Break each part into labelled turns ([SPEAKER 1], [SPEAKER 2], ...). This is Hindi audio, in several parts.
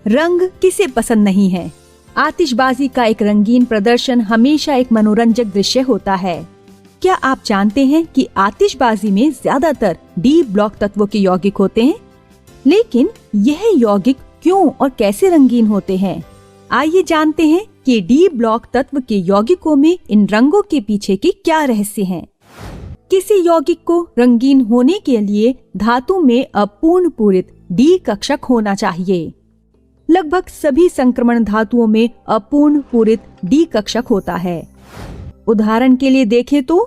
[SPEAKER 1] रंग किसे पसंद नहीं है। आतिशबाजी का एक रंगीन प्रदर्शन हमेशा एक मनोरंजक दृश्य होता है। क्या आप जानते हैं कि आतिशबाजी में ज्यादातर डी ब्लॉक तत्वों के यौगिक होते हैं? लेकिन यह यौगिक क्यों और कैसे रंगीन होते हैं? आइए जानते हैं कि डी ब्लॉक तत्व के यौगिकों में इन रंगों के पीछे के क्या रहस्य हैं। किसी यौगिक को रंगीन होने के लिए धातु में अपूर्ण पूरित डी कक्षक होना चाहिए। लगभग सभी संक्रमण धातुओं में अपूर्ण पूरित डी कक्षक होता है। उदाहरण के लिए देखें तो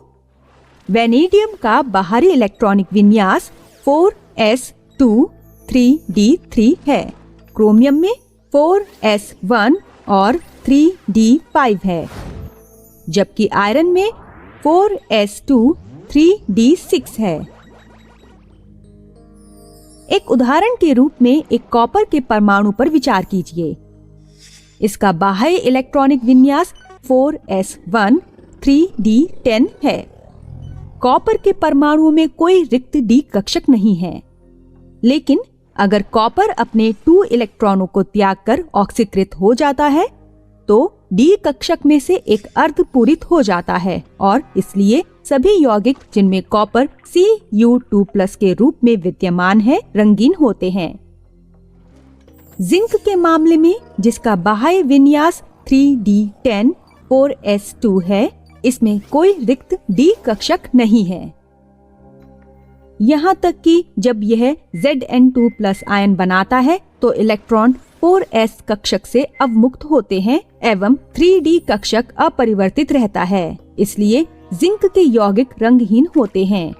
[SPEAKER 1] वेनेडियम का बाहरी इलेक्ट्रॉनिक विन्यास 4s2 3d3 है। क्रोमियम में 4s1 और 3d5 है, जबकि आयरन में 4s2 3d6 है। एक उदाहरण के रूप में एक कॉपर के परमाणु पर विचार कीजिए। इसका बाह्य इलेक्ट्रॉनिक विन्यास 4s1 3d10 है। कॉपर के परमाणुओं में कोई रिक्त डी कक्षक नहीं है, लेकिन अगर कॉपर अपने 2 इलेक्ट्रॉनों को त्याग कर ऑक्सीकृत हो जाता है तो डी कक्षक में से एक अर्धपूरित हो जाता है और इसलिए सभी यौगिक जिनमें कॉपर Cu2+ के रूप में विद्यमान है रंगीन होते हैं। जिंक के मामले में, जिसका बाह्य विन्यास 3d10 4s2 है, इसमें कोई रिक्त डी कक्षक नहीं है। यहाँ तक कि जब यह Zn2+ आयन बनाता है तो इलेक्ट्रॉन 4s कक्षक से अवमुक्त होते हैं एवं 3d कक्षक अपरिवर्तित रहता है। इसलिए जिंक के यौगिक रंगहीन होते हैं।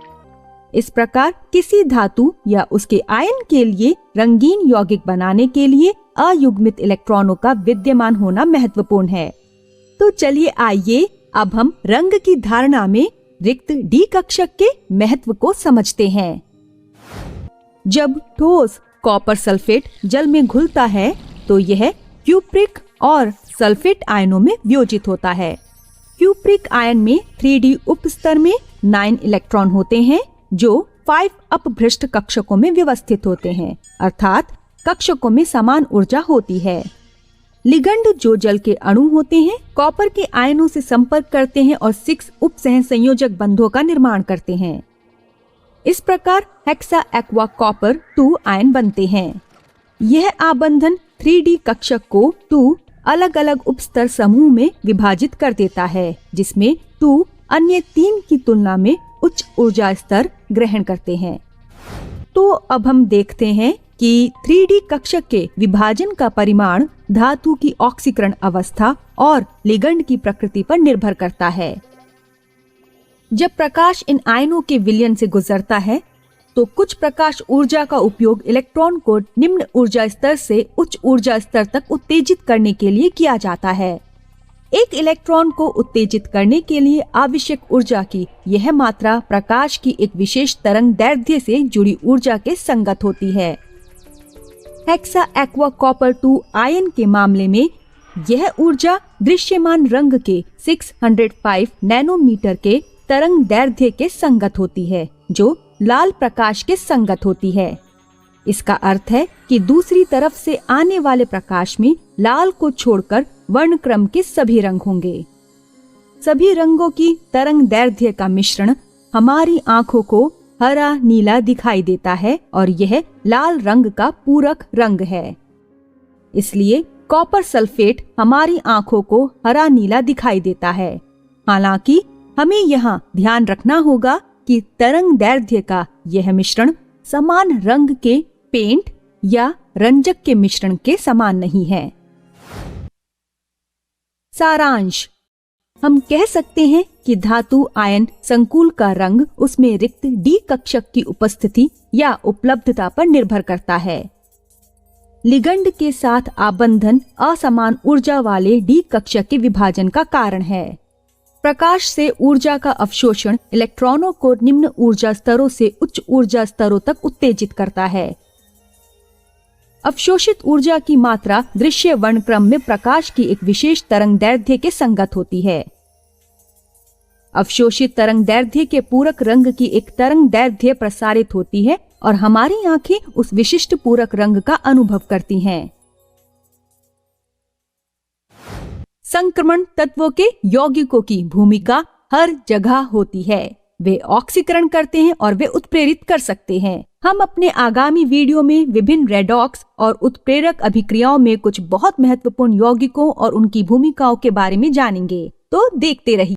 [SPEAKER 1] इस प्रकार किसी धातु या उसके आयन के लिए रंगीन यौगिक बनाने के लिए अयुग्मित इलेक्ट्रॉनों का विद्यमान होना महत्वपूर्ण है। तो चलिए आइए अब हम रंग की धारणा में रिक्त डी कक्षक के महत्व को समझते हैं। जब ठोस कॉपर सल्फेट जल में घुलता है तो यह क्यूप्रिक और सल्फेट आयनों में वियोजित होता है। क्यूप्रिक आयन में 3d उपस्तर में 9 इलेक्ट्रॉन होते हैं जो 5 अपभ्रष्ट कक्षकों में व्यवस्थित होते हैं, अर्थात कक्षकों में समान ऊर्जा होती है। लिगंड जो जल के अणु होते हैं कॉपर के आयनों से संपर्क करते हैं और 6 उपसह संयोजक बंधों का निर्माण करते हैं। इस प्रकार हेक्सा एक्वा कॉपर 2 आयन बनते हैं। यह आबंधन 3d कक्षक को 2 अलग अलग उपस्तर समूह में विभाजित कर देता है, जिसमें 2 अन्य 3 की तुलना में उच्च ऊर्जा स्तर ग्रहण करते हैं। तो अब हम देखते हैं कि 3d कक्षक के विभाजन का परिमाण धातु की ऑक्सीकरण अवस्था और लिगंड की प्रकृति पर निर्भर करता है। जब प्रकाश इन आयनों के विलयन से गुजरता है तो कुछ प्रकाश ऊर्जा का उपयोग इलेक्ट्रॉन को निम्न ऊर्जा स्तर से उच्च ऊर्जा स्तर तक उत्तेजित करने के लिए किया जाता है। एक इलेक्ट्रॉन को उत्तेजित करने के लिए आवश्यक ऊर्जा की यह मात्रा प्रकाश की एक विशेष तरंग दैर्ध्य से जुड़ी ऊर्जा के संगत होती है। हेक्सा एक्वा कॉपर 2 आयन के मामले में यह ऊर्जा दृश्यमान रंग के 605 नैनोमीटर के तरंग दैर्ध्य के संगत होती है, जो लाल प्रकाश के संगत होती है। इसका अर्थ है कि दूसरी तरफ से आने वाले प्रकाश में लाल को छोड़कर वर्णक्रम के सभी रंग होंगे। सभी रंगों की तरंग दैर्ध्य का मिश्रण हमारी आंखों को हरा नीला दिखाई देता है और यह लाल रंग का पूरक रंग है। इसलिए कॉपर सल्फेट हमारी आंखों को हरा नीला दिखाई देता है। हालांकि हमें यहाँ ध्यान रखना होगा कि तरंग दैर्ध्य का यह मिश्रण समान रंग के पेंट या रंजक के मिश्रण के समान नहीं है। सारांश, हम कह सकते हैं कि धातु आयन संकुल का रंग उसमें रिक्त डी कक्षक की उपस्थिति या उपलब्धता पर निर्भर करता है। लिगंड के साथ आबंधन असमान ऊर्जा वाले डी कक्षक के विभाजन का कारण है। प्रकाश से ऊर्जा का अवशोषण इलेक्ट्रॉनों को निम्न ऊर्जा स्तरों से उच्च ऊर्जा स्तरों तक उत्तेजित करता है। अवशोषित ऊर्जा की मात्रा दृश्य वर्णक्रम में प्रकाश की एक विशेष तरंग दैर्ध्य के संगत होती है। अवशोषित तरंग दैर्ध्य के पूरक रंग की एक तरंग दैर्ध्य प्रसारित होती है और हमारी आंखें उस विशिष्ट पूरक रंग का अनुभव करती हैं। संक्रमण तत्वों के यौगिकों की भूमिका हर जगह होती है। वे ऑक्सीकरण करते हैं और वे उत्प्रेरित कर सकते हैं। हम अपने आगामी वीडियो में विभिन्न रेडॉक्स और उत्प्रेरक अभिक्रियाओं में कुछ बहुत महत्वपूर्ण यौगिकों और उनकी भूमिकाओं के बारे में जानेंगे, तो देखते रहिए।